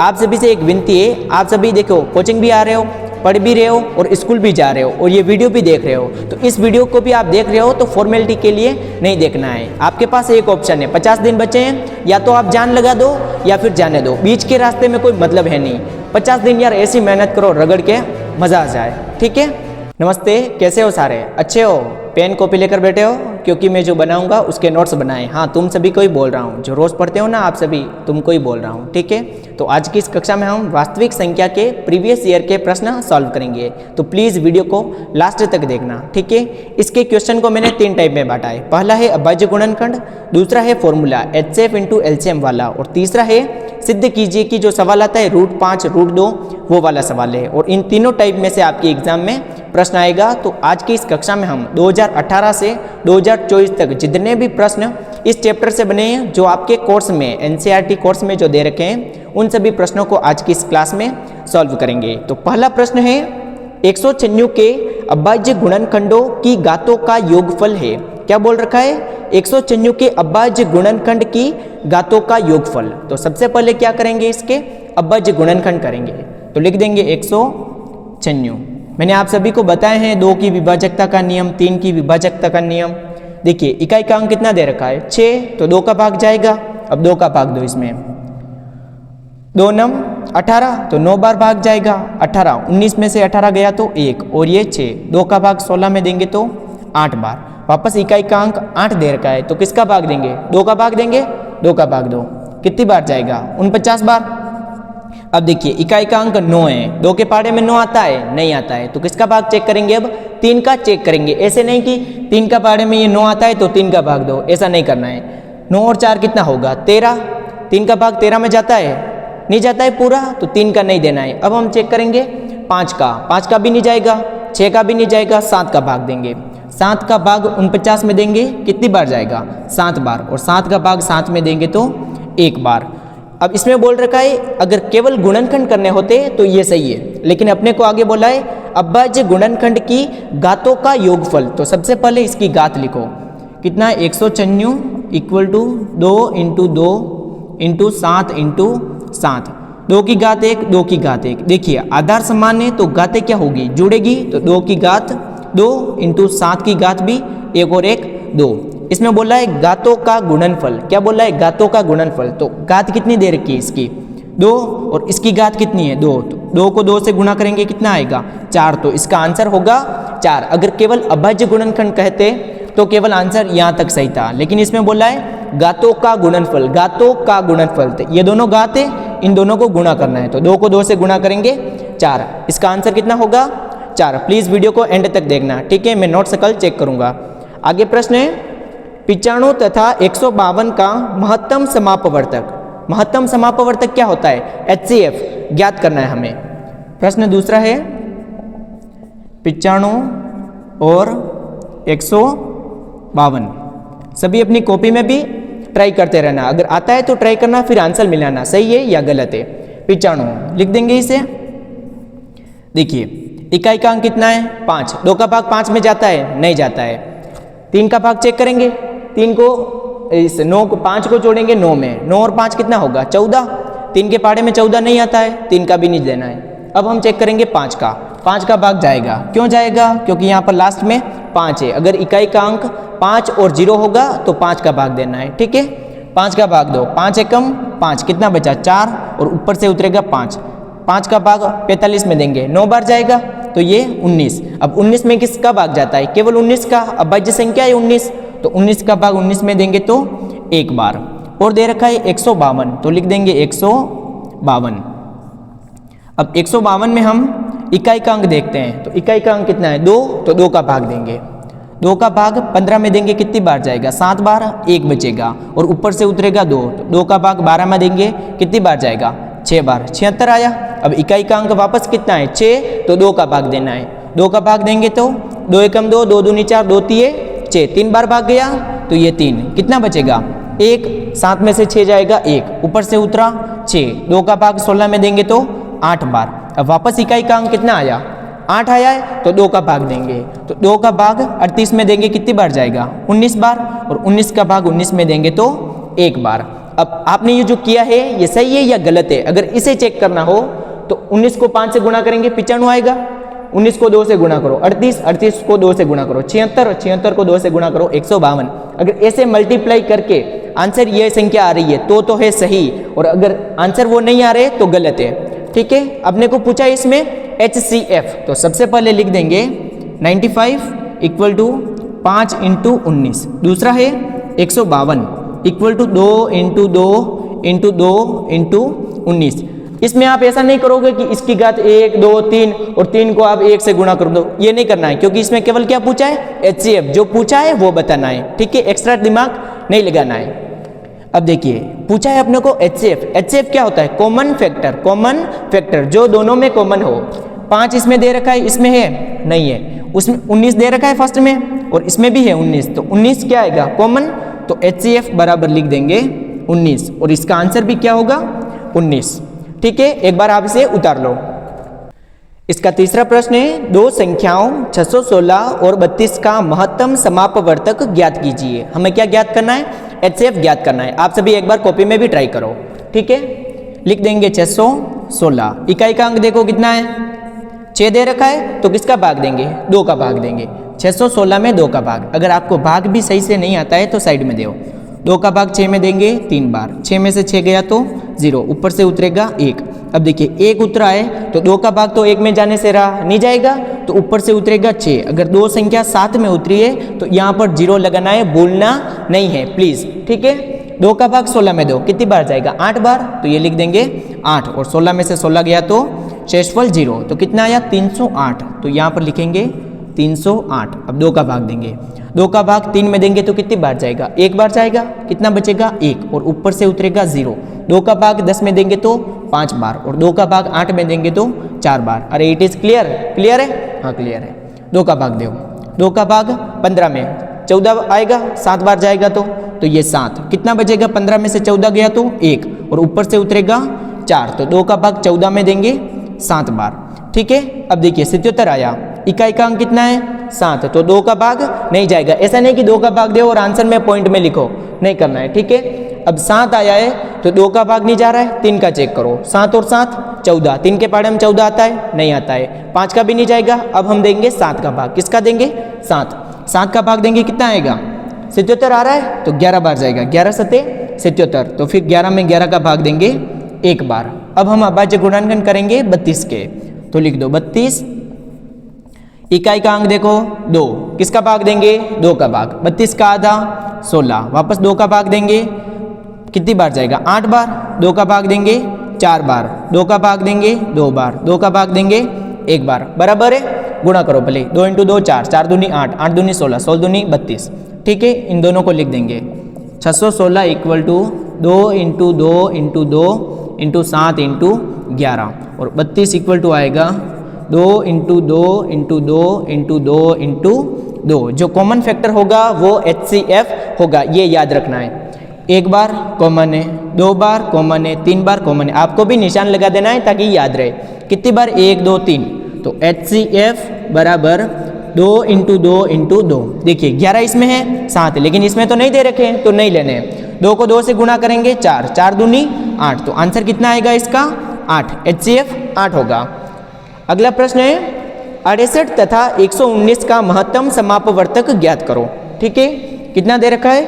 आप सभी से एक विनती है, आप सभी देखो कोचिंग भी आ रहे हो, पढ़ भी रहे हो और स्कूल भी जा रहे हो और ये वीडियो भी देख रहे हो, तो इस वीडियो को भी आप देख रहे हो तो फॉर्मेलिटी के लिए नहीं देखना है। आपके पास एक ऑप्शन है, 50 दिन बचे हैं, या तो आप जान लगा दो या फिर जाने दो, बीच के रास्ते में कोई मतलब है नहीं। 50 दिन यार ऐसी मेहनत करो रगड़ के मज़ा आ जाए, ठीक है। नमस्ते, कैसे हो सारे, अच्छे हो? पेन कॉपी लेकर बैठे हो? क्योंकि मैं जो बनाऊंगा उसके नोट्स बनाए। हाँ, तुम सभी को ही बोल रहा हूँ, जो रोज़ पढ़ते हो ना आप सभी, तुमको ही बोल रहा हूँ, ठीक है। तो आज की इस कक्षा में हम वास्तविक संख्या के प्रीवियस ईयर के प्रश्न सॉल्व करेंगे, तो प्लीज़ वीडियो को लास्ट तक देखना, ठीक है। इसके क्वेश्चन को मैंने 3 टाइप में बांटा है। पहला है अभाज्य गुणनखंड, दूसरा है फॉर्मूला HCF इंटू LCM वाला, और तीसरा है सिद्ध कीजिए कि जो सवाल आता है √5 √2 वो वाला सवाल है। और इन तीनों टाइप में से आपके एग्जाम में प्रश्न आएगा। तो आज की इस कक्षा में हम 2018 से 2024 तक जितने भी प्रश्न इस चैप्टर से बने हैं, जो आपके कोर्स में NCERT कोर्स में जो दे रखे हैं, उन सभी प्रश्नों को आज की इस क्लास में सॉल्व करेंगे। तो पहला प्रश्न है, 196 के अभाज्य गुणनखंडों की घातों का योगफल है। क्या बोल रखा है? 196 के अभाज्य गुणनखंड की घातों का योगफल। तो सबसे पहले क्या करेंगे, इसके अभाज्य गुणनखंड करेंगे। तो लिख देंगे 196। मैंने आप सभी को बताए हैं 2 की विभाजकता का नियम, 3 की विभाजकता का नियम। देखिए इकाई का अंक कितना दे रखा है, 6, तो 2 का भाग जाएगा। अब 2 का भाग दो, इसमें 2 9 18, तो 9 बार भाग जाएगा। 18 19 में से 18 गया तो 1, और ये 6, 2 का भाग 16 में देंगे तो 8 बार। वापस इकाई का अंक 8 दे रखा है, तो किसका भाग देंगे? 2 का भाग देंगे। 2 का भाग दो, कितनी बार जाएगा? 49 बार। अब देखिए इकाई का अंक 9 है, 2 के पहाड़े में 9 आता है? नहीं आता है, तो किसका भाग चेक करेंगे? अब 3 का चेक करेंगे। ऐसे नहीं कि 3 का पहाड़े में ये 9 आता है तो 3 का भाग दो, ऐसा नहीं करना है। 9 और 4 कितना होगा? 13। 3 का भाग 13 में जाता है? नहीं जाता है पूरा, तो 3 का नहीं देना है। अब हम चेक करेंगे 5 का। 5 का भी नहीं जाएगा, 6 का भी नहीं जाएगा, 7 का भाग देंगे। 7 का भाग 49 में देंगे, कितनी बार जाएगा? 7 बार। और 7 का भाग 7 में देंगे तो 1 बार। अब इसमें बोल रखा है अगर केवल गुणनखंड करने होते तो ये सही है, लेकिन अपने को आगे बोला है अभाज्य गुणनखंड की घातों का योगफल। तो सबसे पहले इसकी घात लिखो, कितना? 196 equal to 2 into 2 into 7 into 7। 2 की घात 1, 2 की घात 1। देखिए आधार समान है तो घातें क्या होगी? जुड़ेगी। तो 2 की घात 2 इंटू 7 की घात भी 1 और 1 2। इसमें बोला है घातों का गुणनफल। क्या बोला है? घातों का गुणनफल। तो घात कितनी दे रखी है इसकी? 2, और इसकी घात कितनी है? 2। तो 2 को 2 से गुणा करेंगे, कितना आएगा? 4। तो इसका आंसर होगा 4। अगर केवल अभाज्य गुणनखंड कहते तो केवल आंसर यहाँ तक सही था, लेकिन इसमें बोला है घातों का गुणनफल। घातों का गुणनफल, तो ये दोनों घात है, इन दोनों को गुणा करना है। तो 2 को 2 से गुणा करेंगे 4। इसका आंसर कितना होगा? 4। प्लीज़ वीडियो को एंड तक देखना, ठीक है। मैं नोट्स कल चेक करूँगा। आगे प्रश्न है 95 तथा 152 का महत्तम समापवर्तक। महत्तम समापवर्तक क्या होता है? HCF ज्ञात करना है हमें। प्रश्न दूसरा है 95 और 152। सभी अपनी कॉपी में भी ट्राई करते रहना, अगर आता है तो ट्राई करना, फिर आंसर मिलाना सही है या गलत है। 95 लिख देंगे इसे। देखिए इकाई का अंक कितना है? 5। 2 का भाग 5 में जाता है? नहीं जाता है। 3 का भाग चेक करेंगे। 3 को इस 9 को 5 को जोड़ेंगे 9 में। 9 और 5 कितना होगा? 14। 3 के पहाड़े में 14 नहीं आता है, 3 का भी नहीं देना है। अब हम चेक करेंगे 5 का। 5 का भाग जाएगा। क्यों जाएगा? क्योंकि यहाँ पर लास्ट में 5 है। अगर इकाई का अंक 5 और 0 होगा तो 5 का भाग देना है, ठीक है। 5 का भाग दो, 5 एकम 5, कितना बचा? 4, और ऊपर से उतरेगा 5। 5 का भाग 45 में देंगे, 9 बार जाएगा, तो ये 19। अब 19 में किसका भाग जाता है? केवल 19 का। अभाज्य संख्या है 19, तो 19 का भाग 19 में देंगे तो 1 बार। और दे रखा है 152, तो लिख देंगे 152। अब 152 में हम इकाई का अंक देखते हैं। तो इकाई का अंक कितना है? 2, तो 2 का भाग देंगे। 2 का भाग 15 में देंगे, कितनी बार जाएगा? 7 बार। 1 बचेगा, और ऊपर से उतरेगा 2, तो 2 का भाग 12 में देंगे, कितनी बार जाएगा? 6 बार। 76 आया। अब इकाई का अंक वापस कितना है? 6, तो 2 का भाग देना है। 2 का भाग देंगे तो 2 एकम 2, 2 दूनी 4, 2 तिये 6, 3 बार भाग गया, तो ये 3, कितना बचेगा? 1। 7 में से 6 जाएगा 1, ऊपर से उतरा 6। 2 का भाग 16 में देंगे तो 8 बार। अब वापस इकाई का अंक कितना आया? 8 आया है, तो 2 का भाग देंगे। तो 2 का भाग 38 में देंगे, कितनी बार जाएगा? 19 बार। और 19 का भाग 19 में देंगे तो 1 बार। अब आपने ये जो किया है ये सही है या गलत है, अगर इसे चेक करना हो तो 19 को 5 से गुणा करेंगे 95 आएगा, 19 को 2 से गुणा करो 38, 38 को 2 से गुणा करो 76 और 76 को 2 से गुणा करो 152। अगर ऐसे मल्टीप्लाई करके आंसर ये संख्या आ रही है तो है सही, और अगर आंसर वो नहीं आ रहे तो गलत है। ठीक है, अपने को पूछा इसमें HCF, तो सबसे पहले लिख देंगे 95 इक्वल टू 5 इंटू 19, दूसरा है 152 equal to 2 into 2 into 2 into 19। इसमें आप ऐसा नहीं करोगे कि इसकी घात 1 2 3 और 3 को आप 1 से गुणा कर दो, ये नहीं करना है, क्योंकि इसमें केवल क्या पूछा है HCF, जो पूछा है वो बताना है। ठीक है, एक्स्ट्रा दिमाग नहीं लगाना है। अब देखिए पूछा है अपने को HCF, HCF क्या होता है, कॉमन फैक्टर, कॉमन फैक्टर जो दोनों में कॉमन हो। 5 इसमें दे रखा है, इसमें है नहीं है, उसमें 19 दे रखा है फर्स्ट में और इसमें भी है 19, तो 19 क्या आएगा कॉमन, तो HCF बराबर लिख देंगे 19 और इसका आंसर भी क्या होगा 19। ठीक है, एक बार आप इसे उतार लो। इसका तीसरा प्रश्न है, दो संख्याओं 616 और 32 का महत्तम समापवर्तक ज्ञात कीजिए। हमें क्या ज्ञात करना है, HCF ज्ञात करना है। आप सभी एक बार कॉपी में भी ट्राई करो। ठीक है, लिख देंगे 616, इकाई का अंक देखो कितना है 6 दे रखा है, तो किसका भाग देंगे 2 का भाग देंगे। 616 में 2 का भाग, अगर आपको भाग भी सही से नहीं आता है तो साइड में दो। 2 का भाग 6 में देंगे 3 बार, 6 में से 6 गया तो 0, ऊपर से उतरेगा 1। अब देखिए 1 उतरा है तो 2 का भाग तो 1 में जाने से रहा नहीं जाएगा, तो ऊपर से उतरेगा 6। अगर दो संख्या साथ में उतरी है तो यहाँ पर 0 लगाना है, भूलना नहीं है प्लीज। ठीक है, 2 का भाग 16 में दो, कितनी बार जाएगा 8 बार, तो ये लिख देंगे 8, और 16 में से 16 गया तो शेषफल 0, तो कितना आया 308, तो यहाँ पर लिखेंगे 308। अब 2 का भाग देंगे, 2 का भाग 3 में देंगे तो कितनी बार जाएगा 1 बार जाएगा, कितना बचेगा 1, और ऊपर से उतरेगा 0। 2 का भाग 10 में देंगे तो 5 बार, और 2 का भाग 8 में देंगे तो 4 बार। अरे इट इज क्लियर, क्लियर है, हाँ क्लियर है। 2 का भाग दो, 2 का भाग 15 में 14 आएगा, 7 बार जाएगा तो ये 7, कितना बचेगा 15 में से 14 गया तो 1, और ऊपर से उतरेगा 4, तो 2 का भाग 14 में देंगे 7 बार। ठीक है, अब देखिए 77 आया, इकाई का अंक कितना है 7, तो 2 का भाग नहीं जाएगा। ऐसा नहीं कि 2 का भाग दो और आंसर में पॉइंट में लिखो, नहीं करना है। ठीक है, अब 7 आया है तो 2 का भाग नहीं जा रहा है, 3 का चेक करो, 7 और 7 14, 3 के पाड़े में 14 आता है, नहीं आता है। 5 का भी नहीं जाएगा, अब हम देंगे 7 का भाग, किसका देंगे 7 का भाग देंगे, कितना आएगा 77 आ रहा है तो 11 बार जाएगा, 11 सते 77, तो फिर 11 में 11 का भाग देंगे 1 बार। अब हम अभाज्य गुणांकन करेंगे 32 के, तो लिख दो 32, इकाई का अंक देखो 2, किसका भाग देंगे 2 का भाग, 32 का आधा 16, वापस 2 का भाग देंगे, कितनी बार जाएगा 8 बार, 2 का भाग देंगे 4 बार, 2 का भाग देंगे 2 बार, 2 का भाग देंगे 1 बार, बराबर है। गुणा करो पहले, 2 इंटू 2 4, 4 दूनी 8, 8 दूनी 16, 16 दूनी 32। ठीक है, इन दोनों को लिख देंगे 616 equal to 2 into 2 into 2 into 7 into 11, और 32 इक्वल टू आएगा 2 इंटू 2 इंटू 2 इंटू 2 इंटू 2। जो कॉमन फैक्टर होगा वो HCF होगा, ये याद रखना है। 1 बार कॉमन है, 2 बार कॉमन है, 3 बार कॉमन है, आपको भी निशान लगा देना है ताकि याद रहे कितनी बार 1 2 3। तो HCF बराबर 2 इंटू 2 इंटू 2। देखिए 11 इसमें है 7, लेकिन इसमें तो नहीं दे रखे हैं तो नहीं लेने हैं। 2 को 2 से गुणा करेंगे 4, 4 दूनी 8, तो आंसर कितना आएगा इसका 8, HCF 8 होगा। अगला प्रश्न है 68 तथा 119 का महत्तम समापवर्तक ज्ञात करो। ठीक है, कितना दे रखा है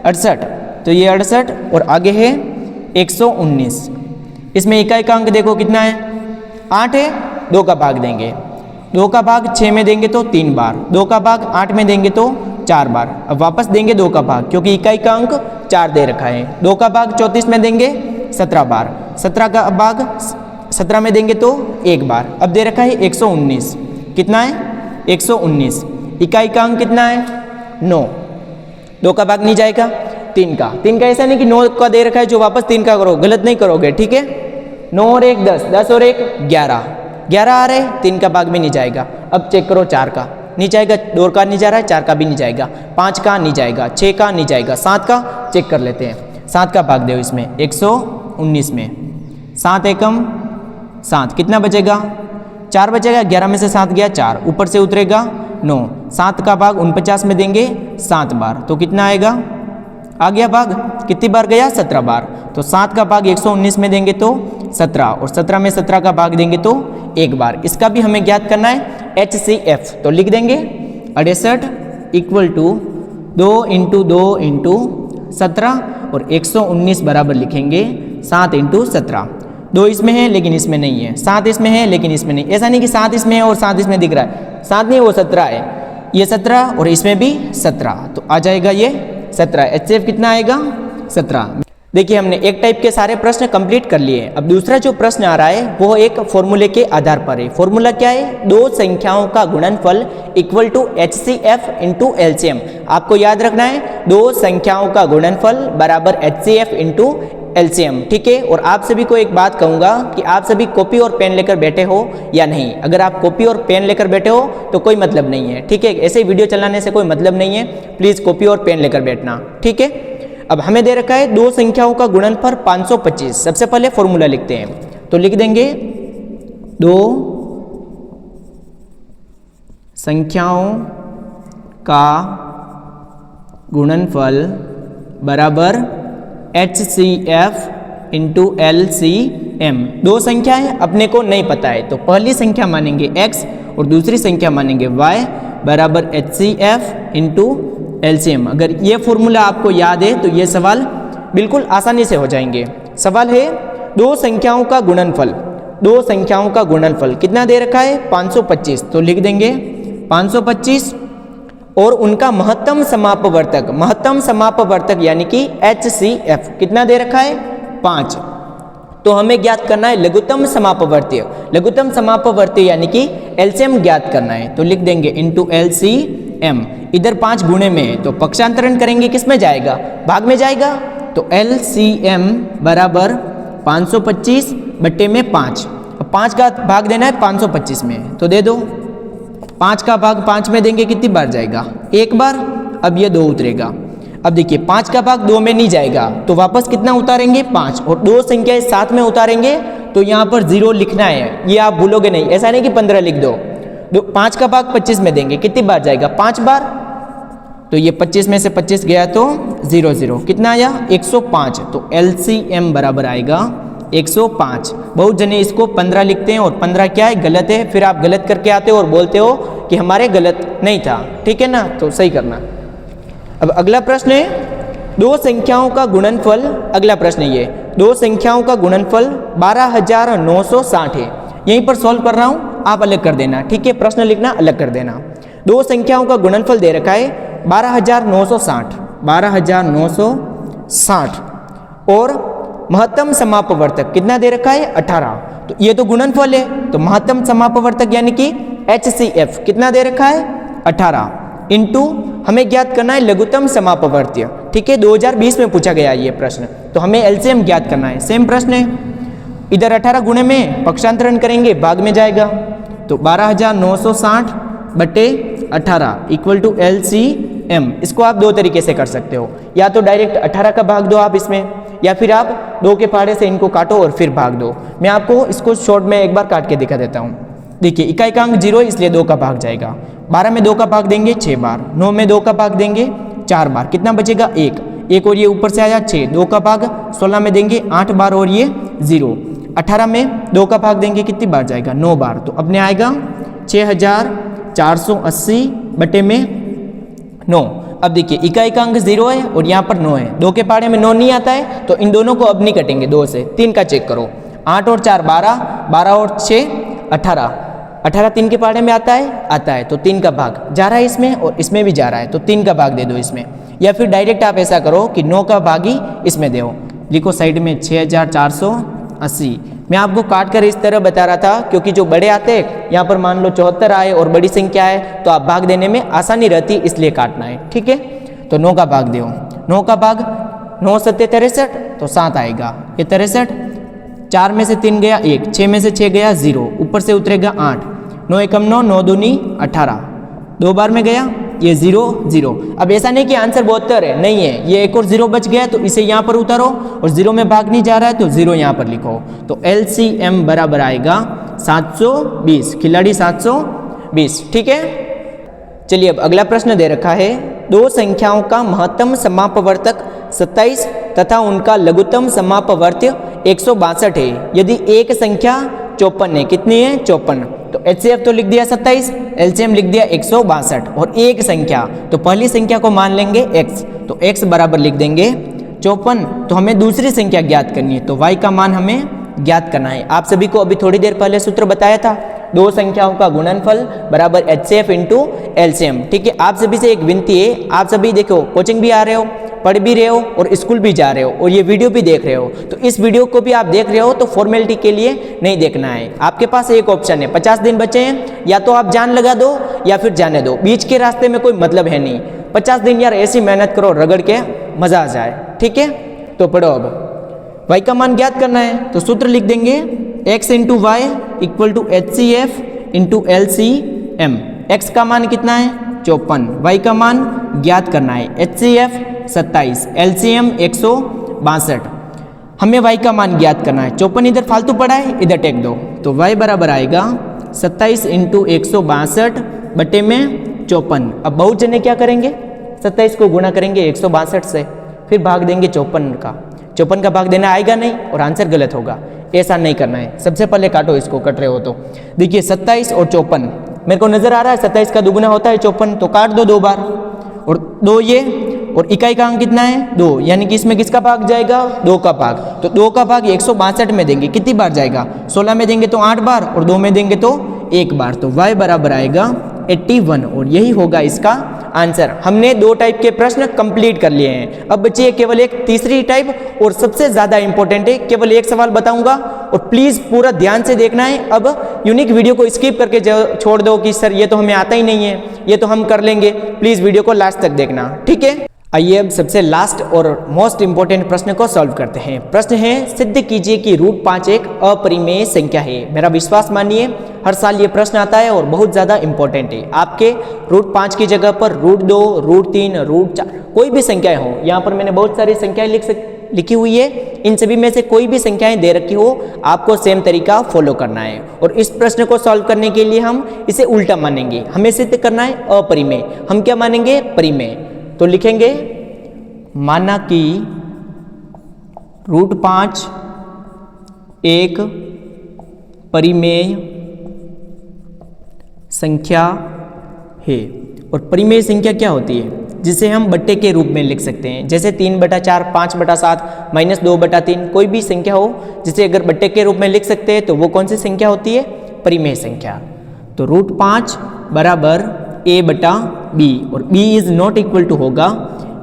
68, तो ये 68 और आगे है 119। इसमें इकाई का अंक देखो कितना है 8 है, 2 का भाग देंगे, 2 का भाग 6 में देंगे तो 3 बार, 2 का भाग 8 में देंगे तो 4 बार। अब वापस देंगे 2 का भाग, क्योंकि इकाई का अंक 4 दे रखा है। 2 का भाग 34 में देंगे 17 बार, 17 का भाग 17 में देंगे तो 1 बार। अब दे रखा है 119, कितना है 119, इकाई का अंक कितना है 9, 2 का भाग नहीं जाएगा 3 का ऐसा नहीं कि 9 का दे रखा है जो वापस 3 का करो, गलत नहीं करोगे। ठीक है, 9 और 1 10, 10 और 1 11, 11 आ रहे, 3 का भाग भी नहीं जाएगा। अब चेक करो 4 का नहीं जाएगा, 2 का नहीं जा रहा है, 4 का भी नहीं जाएगा, 5 का नहीं जाएगा, 6 का नहीं जाएगा, 7 का चेक कर लेते हैं। 7 का भाग दो इसमें 119 में, 7 एकम 7, कितना बचेगा 4 बचेगा, 11 में से 7 गया 4, ऊपर से उतरेगा 9, 7 का भाग 49 में देंगे 7 बार, तो कितना आएगा आ गया भाग, कितनी बार गया 17 बार। तो 7 का भाग 119 में देंगे तो 17, और 17 में 17 का भाग देंगे तो 1 बार। इसका भी हमें ज्ञात करना है HCF, तो लिख देंगे 68 इक्वल टू 2 × 2 × 17 और 119 बराबर लिखेंगे 7 × 17। 2 इसमें है लेकिन इसमें नहीं है, 7 इसमें है लेकिन इसमें नहीं। ऐसा नहीं कि 7 इसमें है और 7 इसमें दिख रहा है, 7 नहीं वो 17 है, ये 17 और इसमें भी 17, तो आ जाएगा ये 17। HCF कितना आएगा 17। देखिए हमने एक टाइप के सारे प्रश्न कंप्लीट कर लिए। अब दूसरा जो प्रश्न आ रहा है वो एक फॉर्मूले के आधार पर है। फॉर्मूला क्या है, दो संख्याओं का गुणनफल equal to HCF into LCM। आपको याद रखना है दो संख्याओं का गुणनफल बराबर HCF इंटू LCM, ठीक है। और आप सभी को एक बात कहूंगा कि आप सभी कॉपी और पेन लेकर बैठे हो या नहीं। अगर आप कॉपी और पेन लेकर बैठे हो तो कोई मतलब नहीं है, ठीक है। ऐसे ही वीडियो चलाने से कोई मतलब नहीं है, प्लीज कॉपी और पेन लेकर बैठना, ठीक है। अब हमें दे रखा है दो संख्याओं का गुणनफल 525। सबसे पहले फॉर्मूला लिखते हैं, तो लिख देंगे दो संख्याओं का गुणनफल बराबर HCF इंटू LCM। दो संख्याएं अपने को नहीं पता है तो पहली संख्या मानेंगे x और दूसरी संख्या मानेंगे y बराबर HCF इंटू LCM। अगर ये फॉर्मूला आपको याद है तो ये सवाल बिल्कुल आसानी से हो जाएंगे। सवाल है दो संख्याओं का गुणनफल, दो संख्याओं का गुणनफल कितना दे रखा है 525, तो लिख देंगे 525 और उनका महत्तम समापवर्तक, महत्तम समापवर्तक यानी कि HCF कितना दे रखा है 5। तो हमें ज्ञात करना है लघुत्तम समापवर्तीय, लघुत्तम समापवर्तीय यानी कि LCM ज्ञात करना है, तो लिख देंगे इंटू LCM। इधर 5 गुणे में है तो पक्षांतरण करेंगे किस में जाएगा, भाग में जाएगा, तो LCM बराबर 525 बट्टे में 5। अब 5 का भाग देना है 525 में, तो दे दो 5 का भाग 5 में देंगे कितनी बार जाएगा, एक बार। अब ये 2 उतरेगा। अब देखिए 5 का भाग 2 में नहीं जाएगा तो वापस कितना उतारेंगे 5, और दो संख्याएं साथ में उतारेंगे तो यहाँ पर 0 लिखना है, ये आप भूलोगे नहीं। ऐसा नहीं कि 15 लिख दो। 5 का भाग 25 में देंगे कितनी बार जाएगा 5 बार, तो ये 25 में से 25 गया तो 0 0 कितना आया 105। तो LCM बराबर आएगा 105। बहुत जने इसको 15 लिखते हैं और 15 क्या है गलत है, फिर आप गलत करके आते हो और बोलते हो कि हमारे गलत नहीं था, ठीक है ना, तो सही करना। अब अगला प्रश्न है दो संख्याओं का गुणनफल। अगला प्रश्न ये दो संख्याओं का गुणनफल 12960 है। यहीं पर सॉल्व कर रहा हूं, आप अलग कर देना, ठीक है। प्रश्न लिखना अलग कर देना। दो संख्याओं का गुणनफल दे रखा है 12960, 12960 और महत्तम समापवर्तक कितना दे रखा है 18। तो ये तो गुणनफल है, तो महत्तम समापवर्तक यानी कि HCF कितना दे रखा है 18 इंटू हमें ज्ञात करना है लघुत्तम समापवर्तीय, ठीक है। 2020 में पूछा गया ये प्रश्न, तो हमें LCM ज्ञात करना है। सेम प्रश्न है, इधर 18 गुणे में पक्षांतरण करेंगे भाग में जाएगा, तो 12960 बटे 18 इक्वल टू LCM। इसको आप दो तरीके से कर सकते हो, या तो डायरेक्ट 18 का भाग दो आप इसमें, या फिर आप 2 के पहाड़े से इनको काटो और फिर भाग दो। मैं आपको इसको शॉर्ट में एक बार काट के दिखा देता हूँ। देखिए इकाइकांक 0 है इसलिए 2 का भाग जाएगा। 12 में 2 का भाग देंगे 6 बार, 9 में 2 का भाग देंगे 4 बार, कितना बचेगा 1 और ये ऊपर से आया 6, 2 का भाग 16 में देंगे 8 बार और ये 0। 18 में 2 का भाग देंगे कितनी बार जाएगा 9 बार, तो अपने आएगा 6480 बटे में 9। अब देखिए इकाइकांक 0 है और यहाँ पर 9 है, 2 के पहाड़े में 9 नहीं आता है तो इन दोनों को अब नहीं कटेंगे 2 से। 3 का चेक करो, 8 और 4 12, 12 और 6 18, 18 3 के पहाड़े में आता है, तो 3 का भाग जा रहा है इसमें और इसमें भी जा रहा है, तो 3 का भाग दे दो इसमें। या फिर डायरेक्ट आप ऐसा करो कि 9 का भाग ही इसमें दो, लिखो साइड में 6480। मैं आपको काट कर इस तरह बता रहा था क्योंकि जो बड़े आते हैं यहाँ पर मान लो 74 आए और बड़ी संख्या है तो आप भाग देने में आसानी रहती, इसलिए काटना है, ठीक है। तो 9 का भाग दो, 9 का भाग 9 7 63 तो 7 आएगा, ये 63। 4 में से 3 गया 1, 6 में से 6 गया 0, ऊपर से उतरेगा 8, 9 एकम 9, 9 दूनी 18, 2 बार में गया ये 0 0। अब ऐसा नहीं कि आंसर 72 है, नहीं है, ये एक और 0 बच गया तो इसे यहाँ पर उतारो और 0 में भाग नहीं जा रहा है तो 0 यहाँ पर लिखो। तो LCM बराबर आएगा 720, खिलाड़ी 720, ठीक है। चलिए अब अगला प्रश्न दे रखा है दो संख्याओं का महत्तम समापवर्तक 27 तथा उनका लघुत्तम समापवर्त्य 162 है। यदि एक संख्या 54 है, कितनी है 54, तो HCF तो लिख दिया 27, LCM लिख दिया 162 और एक संख्या, तो पहली संख्या को मान लेंगे x, तो x बराबर लिख देंगे 54। तो हमें दूसरी संख्या ज्ञात करनी है, तो y का मान हमें ज्ञात करना है। आप सभी को अभी थोड़ी देर पहले सूत्र बताया था, दो संख्याओं का गुणनफल बराबर HCF इंटू LCM। ठीक है, आप सभी से एक विनती है, आप सभी देखो कोचिंग भी आ रहे हो, पढ़ भी रहे हो और स्कूल भी जा रहे हो और ये वीडियो भी देख रहे हो, तो इस वीडियो को भी आप देख रहे हो तो फॉर्मेलिटी के लिए नहीं देखना है। आपके पास एक ऑप्शन है, 50 दिन बचे हैं, या तो आप जान लगा दो या फिर जाने दो, बीच के रास्ते में कोई मतलब है नहीं। 50 दिन यार ऐसी मेहनत करो रगड़ के मजा आ जाए। ठीक है, तो पढ़ो। अब y का मान ज्ञात करना है, तो सूत्र लिख देंगे x into y equal to HCF into LCM। x का मान कितना है 54, y का मान ज्ञात करना है HCF 27, LCM 162। हमें y का मान ज्ञात करना है, 54 इधर फालतू पड़ा है, इधर टेक दो, तो y बराबर आएगा 27 इंटू 162 बटे में 54। अब बहुत जने क्या करेंगे, 27 को गुणा करेंगे 162 से, फिर भाग देंगे 54 का भाग देना आएगा नहीं और आंसर गलत होगा। ऐसा नहीं करना है, सबसे पहले काटो इसको, कट रहे हो तो। देखिए 27 और 54 मेरे को नजर आ रहा है, 27 का दुगुना होता है 54, तो काट दो 2 बार, और 2 ये, और इकाई का अंक कितना है 2, यानी कि इसमें किसका भाग जाएगा 2 का भाग, तो 2 का भाग 162 में देंगे, कितनी बार जाएगा 16 में देंगे तो 8 बार और 2 में देंगे तो 1 बार, तो y बराबर आएगा 81 और यही होगा इसका आंसर। हमने 2 टाइप के प्रश्न कंप्लीट कर लिए हैं, अब बची है केवल एक तीसरी टाइप और सबसे ज्यादा इंपॉर्टेंट है। केवल एक सवाल बताऊंगा और प्लीज पूरा ध्यान से देखना है। अब यूनिक वीडियो को स्किप करके छोड़ दो कि सर ये तो हमें आता ही नहीं है, ये तो हम कर लेंगे, प्लीज वीडियो को लास्ट तक देखना। ठीक है, आइए अब सबसे लास्ट और मोस्ट इंपोर्टेंट प्रश्न को सॉल्व करते हैं। प्रश्न है, सिद्ध कीजिए कि √5 एक अपरिमेय संख्या है। मेरा विश्वास मानिए हर साल ये प्रश्न आता है और बहुत ज़्यादा इंपॉर्टेंट है। आपके √5 की जगह पर √2, √3, √4 कोई भी संख्याएं हो, यहाँ पर मैंने बहुत सारी संख्याएं लिखी हुई है, इन सभी में से कोई भी संख्याएं दे रखी हो, आपको सेम तरीका फॉलो करना है। और इस प्रश्न को सॉल्व करने के लिए हम इसे उल्टा मानेंगे, हमें सिद्ध करना है अपरिमेय, हम क्या मानेंगे परिमेय। तो लिखेंगे माना कि √5 एक परिमेय संख्या है। और परिमेय संख्या क्या होती है, जिसे हम बट्टे के रूप में लिख सकते हैं, जैसे 3/4, 5/7, -2/3, कोई भी संख्या हो जिसे अगर बट्टे के रूप में लिख सकते हैं तो वो कौन सी संख्या होती है, परिमेय संख्या। तो √5 बराबर a/b और b is not equal to होगा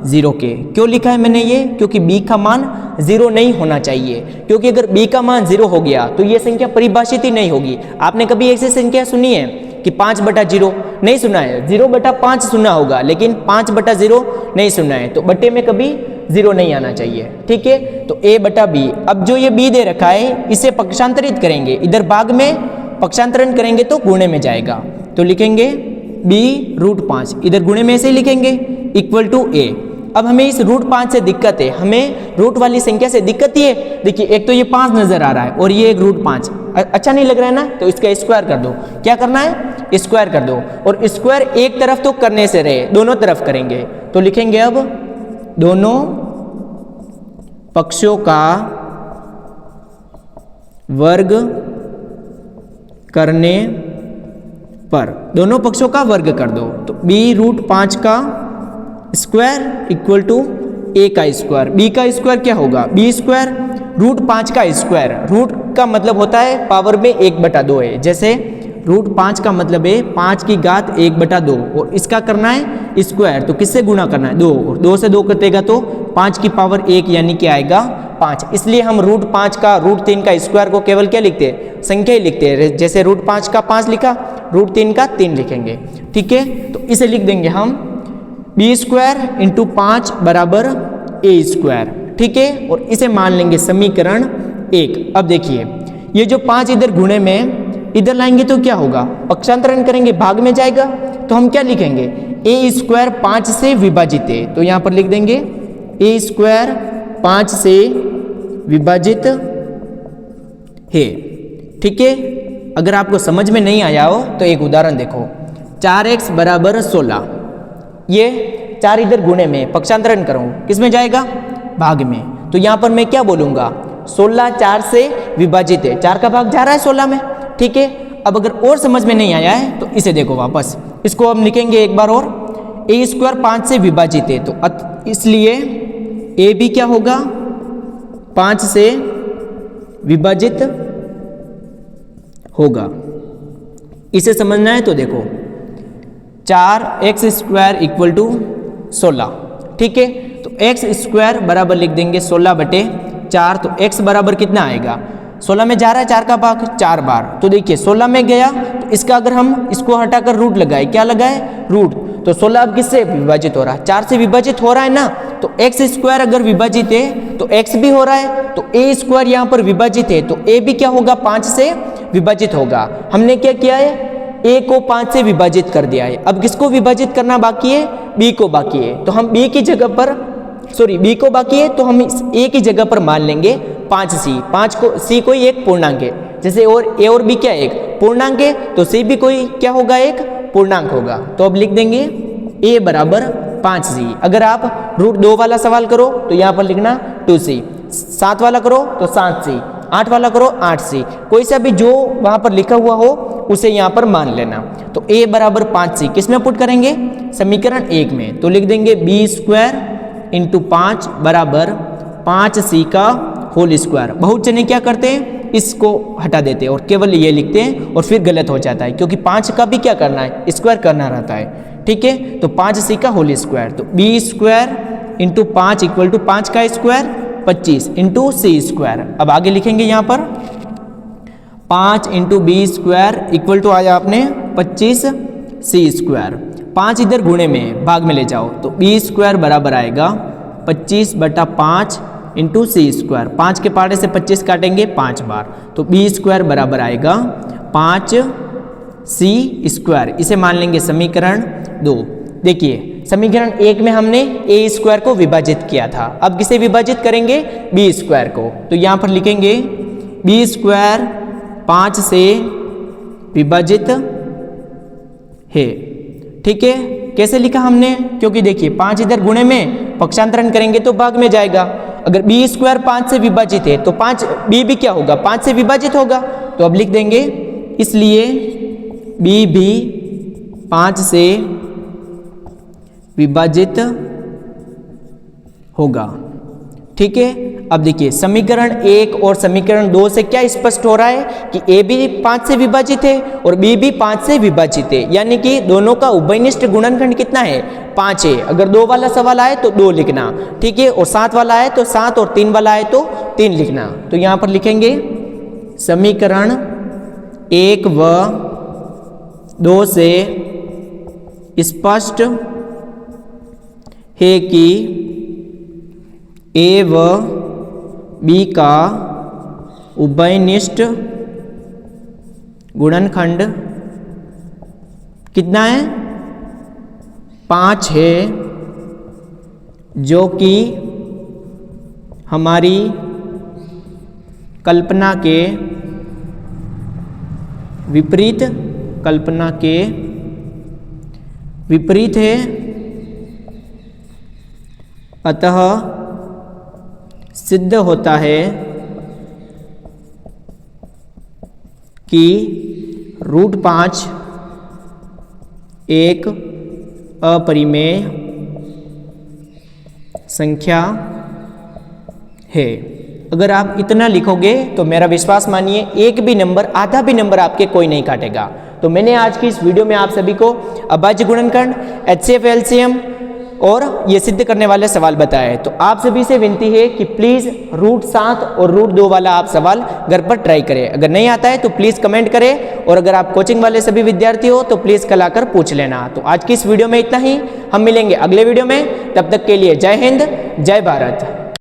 0 के। क्यों लिखा है मैंने ये, क्योंकि b का मान 0 नहीं होना चाहिए, क्योंकि अगर b का मान 0 हो गया तो ये संख्या परिभाषित ही नहीं होगी। आपने कभी ऐसी संख्या सुनी है कि 5/0? नहीं सुना है, 0/5 सुना होगा, लेकिन 5/0 नहीं सुना है, तो बट्टे में कभी 0 नहीं आना चाहिए। ठीक है, तो a/b। अब जो ये b दे रखा है इसे पक्षांतरित करेंगे, इधर भाग में पक्षांतरण करेंगे तो गुणे में जाएगा, तो लिखेंगे b √5, इधर गुणे में ऐसे ही लिखेंगे इक्वल टू a। अब हमें इस √5 से दिक्कत है, हमें रूट वाली संख्या से दिक्कत ही है। देखिए एक तो ये 5 नजर आ रहा है और ये एक √5, अच्छा नहीं लग रहा है ना, तो इसका स्क्वायर कर दो। क्या करना है, स्क्वायर कर दो, और स्क्वायर एक तरफ तो करने से रहे, दोनों तरफ करेंगे, तो लिखेंगे अब दोनों पक्षों का वर्ग करने पर, दोनों पक्षों का वर्ग कर दो, तो b √5 का स्क्वायर इक्वल टू a का स्क्वायर। b का स्क्वायर क्या होगा, b स्क्वायर √5 का स्क्वायर, रूट का मतलब होता है पावर में 1/2 है, जैसे √5 का मतलब है 5 की घात 1/2 और इसका करना है स्क्वायर, तो किससे गुणा करना है 2, और 2 से 2 कटेगा तो 5 की पावर 1 यानी कि आएगा 5। इसलिए हम √5 का √3 का स्क्वायर को केवल क्या लिखते हैं, संख्या ही लिखते हैं, जैसे √5 का 5 लिखा, √3 का 3 लिखेंगे। ठीक है, तो इसे लिख देंगे हम b स्क्वायर इंटू 5 बराबर a स्क्वायर। ठीक है, और इसे मान लेंगे समीकरण 1। अब देखिए ये जो 5 इधर गुणे में इधर लाएंगे तो क्या होगा, पक्षांतरण करेंगे भाग में जाएगा, तो हम क्या लिखेंगे a स्क्वायर 5 से विभाजित है, तो यहां पर लिख देंगे a स्क्वायर 5 से विभाजित है। ठीक है, अगर आपको समझ में नहीं आया हो तो एक उदाहरण देखो, 4x बराबर 16, ये 4 इधर गुणे में पक्षांतरण करूं किस में जाएगा, भाग में। तो यहाँ पर मैं क्या बोलूँगा, 16 4 से विभाजित है, 4 का भाग जा रहा है 16 में, ठीक है। अब अगर और समझ में नहीं आया है तो इसे देखो वापस, इसको हम लिखेंगे एक बार और, ए स्क्वायर 5 से विभाजित है, तो इसलिए ए भी क्या होगा, 5 से विभाजित होगा। इसे समझना है तो देखो 4x स्क्वायर इक्वल टू 16, ठीक है। तो x स्क्वायर बराबर लिख देंगे 16/4, तो x बराबर कितना आएगा, 16 में जा रहा है 4 का भाग 4 बार, तो देखिए 16 में गया, तो इसका अगर हम इसको हटाकर रूट लगाए, क्या लगाए, रूट, तो 16 अब किससे विभाजित हो रहा है, 4 से विभाजित हो रहा है ना, तो x स्क्वायर अगर विभाजित है तो x भी हो रहा है, तो a स्क्वायर यहाँ पर विभाजित है, तो a भी क्या होगा, 5 से विभाजित होगा। हमने क्या किया है, a को 5 से विभाजित कर दिया है, अब किसको विभाजित करना बाकी है, b को बाकी है, तो हम b की जगह पर, सॉरी b को बाकी है, तो हम इस a की जगह पर मान लेंगे 5c, 5 को c कोई एक पूर्णांक है, जैसे और a और b क्या एक पूर्णांक है, तो c भी कोई क्या होगा, एक पूर्णांक होगा। तो अब लिख देंगे a बराबर 5c। अगर आप रूट 2 वाला सवाल करो तो यहाँ पर लिखना 2c, 7 वाला करो तो 7c, 8 वाला करो 8c, कोई सा भी जो वहाँ पर लिखा हुआ हो उसे यहाँ पर मान लेना। तो a बराबर 5c किस में पुट करेंगे, समीकरण 1 में, तो लिख देंगे b स्क्वायर इंटू 5 बराबर 5c का होल स्क्वायर। बहुत जने क्या करते हैं, इसको हटा देते हैं और केवल ये लिखते हैं और फिर गलत हो जाता है, क्योंकि 5 का भी क्या करना है, स्क्वायर करना रहता है, ठीक है। तो 5c का होल स्क्वायर, तो b square into 5 equal to 5 का स्क्वायर 25 इंटू c स्क्वायर। अब आगे लिखेंगे यहाँ पर 5 into B square equal to आया आपने 25c स्क्वायर, 5 इधर गुणे में भाग में ले जाओ, तो b स्क्वायर बराबर आएगा 25/5 इंटू सी स्क्वायर, 5 के पारे से 25 काटेंगे 5 बार, तो b स्क्वायर बराबर आएगा 5c स्क्वायर। इसे मान लेंगे समीकरण 2। देखिए समीकरण 1 में हमने a स्क्वायर को विभाजित किया था, अब किसे विभाजित करेंगे, b स्क्वायर को, तो यहाँ पर लिखेंगे b स्क्वायर 5 से विभाजित है, ठीक है। कैसे लिखा हमने, क्योंकि देखिए 5 इधर गुणे में, पक्षांतरण करेंगे तो भाग में जाएगा, अगर b स्क्वायर 5 से विभाजित है तो 5 b भी क्या होगा, 5 से विभाजित होगा, तो अब लिख देंगे इसलिए b भी 5 से विभाजित होगा, ठीक है। अब देखिए समीकरण 1 और समीकरण 2 से क्या स्पष्ट हो रहा है कि a भी 5 से विभाजित है और b भी 5 से विभाजित है, यानी कि दोनों का उभयनिष्ठ गुणनखंड कितना है, 5 है। अगर 2 वाला सवाल आए तो 2 लिखना, ठीक है, और 7 वाला आए तो 7 और 3 वाला आए तो 3 लिखना। तो यहाँ पर लिखेंगे समीकरण 1 व 2 से स्पष्ट है कि a व b का उभयनिष्ठ गुणनखंड कितना है, 5 है, जो कि हमारी कल्पना के विपरीत है, अतः सिद्ध होता है कि √5 एक अपरिमेय संख्या है। अगर आप इतना लिखोगे तो मेरा विश्वास मानिए एक भी नंबर, आधा भी नंबर आपके कोई नहीं काटेगा। तो मैंने आज की इस वीडियो में आप सभी को अभाज्य गुणनखंड, HCF, LCM और ये सिद्ध करने वाले सवाल बताए। तो आप सभी से विनती है कि प्लीज़ √7 और √2 वाला आप सवाल घर पर ट्राई करें। अगर नहीं आता है तो प्लीज़ कमेंट करें, और अगर आप कोचिंग वाले सभी विद्यार्थी हो तो प्लीज़ कल आकर पूछ लेना। तो आज की इस वीडियो में इतना ही, हम मिलेंगे अगले वीडियो में, तब तक के लिए जय हिंद, जय भारत।